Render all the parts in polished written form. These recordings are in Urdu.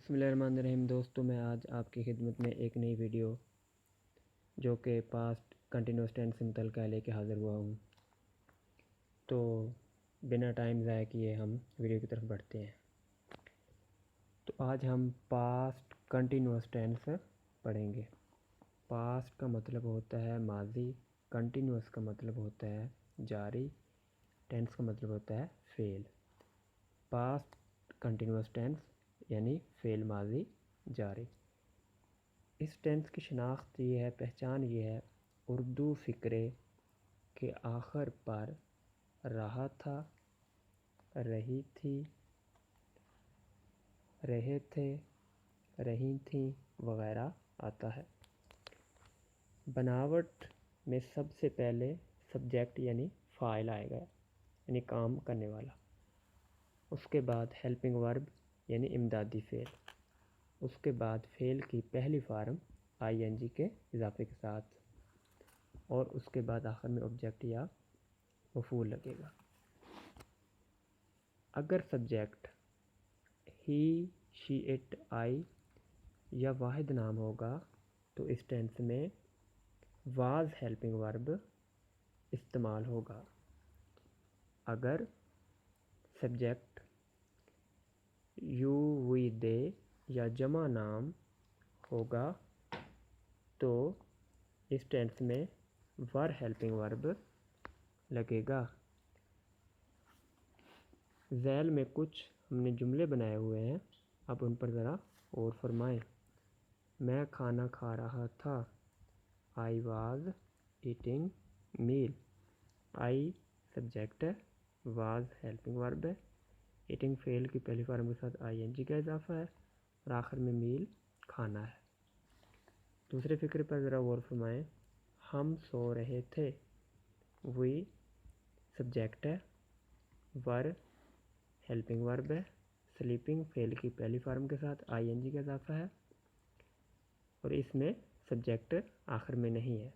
بسم اللہ الرحمن الرحیم دوستوں، میں آج آپ کی خدمت میں ایک نئی ویڈیو جو کہ پاسٹ کنٹینیوس ٹینس سے متعلق ہے لے کے حاضر ہوا ہوں۔ تو بنا ٹائم ضائع کیے ہم ویڈیو کی طرف بڑھتے ہیں۔ تو آج ہم پاسٹ کنٹینیوس ٹینس پڑھیں گے۔ پاسٹ کا مطلب ہوتا ہے ماضی، کنٹینیوس کا مطلب ہوتا ہے جاری، ٹینس کا مطلب ہوتا ہے فعل۔ پاسٹ کنٹینیوس ٹینس یعنی فعل ماضی جاری۔ اس ٹینس کی شناخت یہ ہے، پہچان یہ ہے، اردو فقرے کے آخر پر رہا تھا، رہی تھی، رہے تھے، رہی تھیں وغیرہ آتا ہے۔ بناوٹ میں سب سے پہلے سبجیکٹ یعنی فاعل آئے گا، یعنی کام کرنے والا۔ اس کے بعد ہیلپنگ ورب یعنی امدادی فعل۔ اس کے بعد فعل کی پہلی فارم آئی این جی کے اضافے کے ساتھ، اور اس کے بعد آخر میں آبجیکٹ یا مفعول لگے گا۔ اگر سبجیکٹ ہی، شی، اٹ، آئی یا واحد نام ہوگا تو اس ٹینس میں واز ہیلپنگ ورب استعمال ہوگا۔ اگر سبجیکٹ یو، وی، دے یا جمع نام ہوگا تو اس ٹینس میں ور ہیلپنگ ورب لگے گا۔ ذیل میں کچھ ہم نے جملے بنائے ہوئے ہیں، اب ان پر ذرا غور فرمائیں۔ میں کھانا کھا رہا تھا، I was eating meal. I subject ہے، واز ہیلپنگ ورب ہے، ایٹنگ فعل کی پہلی فارم کے ساتھ آئی این جی کا اضافہ ہے، اور آخر میں میل کھانا ہے۔ دوسرے فقرے پر ذرا غور فرمائیں۔ ہم سو رہے تھے، وی سبجیکٹ ہے، ور ہیلپنگ ورب ہے، سلیپنگ فعل کی پہلی فارم کے ساتھ آئی این جی کا اضافہ ہے، اور اس میں سبجیکٹ آخر میں نہیں ہے۔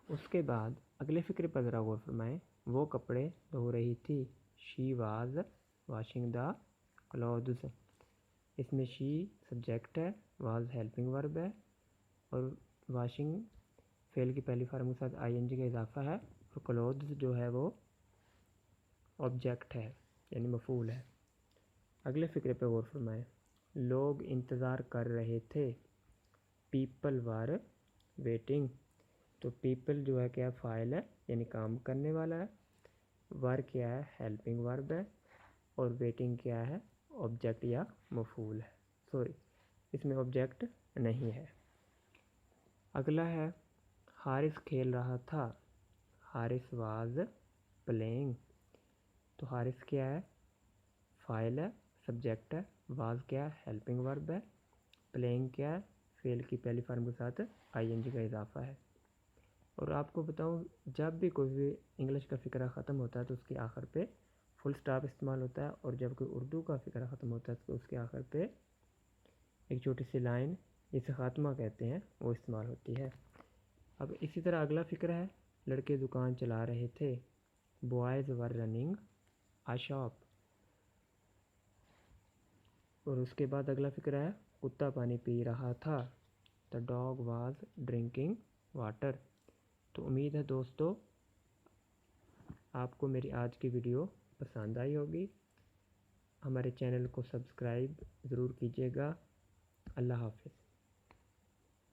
اس کے بعد اگلے فقرے پر ذرا غور فرمائیں۔ وہ کپڑے دھو رہی تھی، she was washing the clothes. اس میں شی سبجیکٹ ہے، واز ہیلپنگ ورب ہے، اور واشنگ فعل کی پہلی فارم کے ساتھ آئی این جی کا اضافہ ہے، اور کلوتھز جو ہے وہ آبجیکٹ ہے یعنی مفعول ہے۔ اگلے فقرے پہ غور فرمائیں۔ لوگ انتظار کر رہے تھے، پیپل ور ویٹنگ۔ تو پیپل جو ہے کیا فاعل ہے یعنی کام کرنے والا ہے، ور کیا ہے ہیلپنگ ورب ہے، اور ویٹنگ کیا ہے آبجیکٹ یا مفعول ہے۔ اس میں آبجیکٹ نہیں ہے۔ اگلا ہے حارث کھیل رہا تھا، حارث واز پلینگ۔ تو حارث کیا ہے فاعل ہے، سبجیکٹ ہے، واز کیا ہے ہیلپنگ ورب ہے، پلینگ کیا ہے فعل کی پہلی فارم کے ساتھ آئی این جی کا اضافہ ہے۔ اور آپ کو بتاؤں، جب بھی کوئی بھی انگلش کا فقرہ ختم ہوتا ہے تو اس کے آخر پہ فل سٹاپ استعمال ہوتا ہے، اور جب کوئی اردو کا فقرہ ختم ہوتا ہے تو اس کے آخر پہ ایک چھوٹی سی لائن جسے خاتمہ کہتے ہیں وہ استعمال ہوتی ہے۔ اب اسی طرح اگلا فقرہ ہے، لڑکے دکان چلا رہے تھے، boys were running a shop. اور اس کے بعد اگلا فقرہ ہے، کتا پانی پی رہا تھا، the dog was drinking water. تو امید ہے دوستو آپ کو میری آج کی ویڈیو پسند آئی ہوگی۔ ہمارے چینل کو سبسکرائب ضرور کیجیے گا۔ اللہ حافظ۔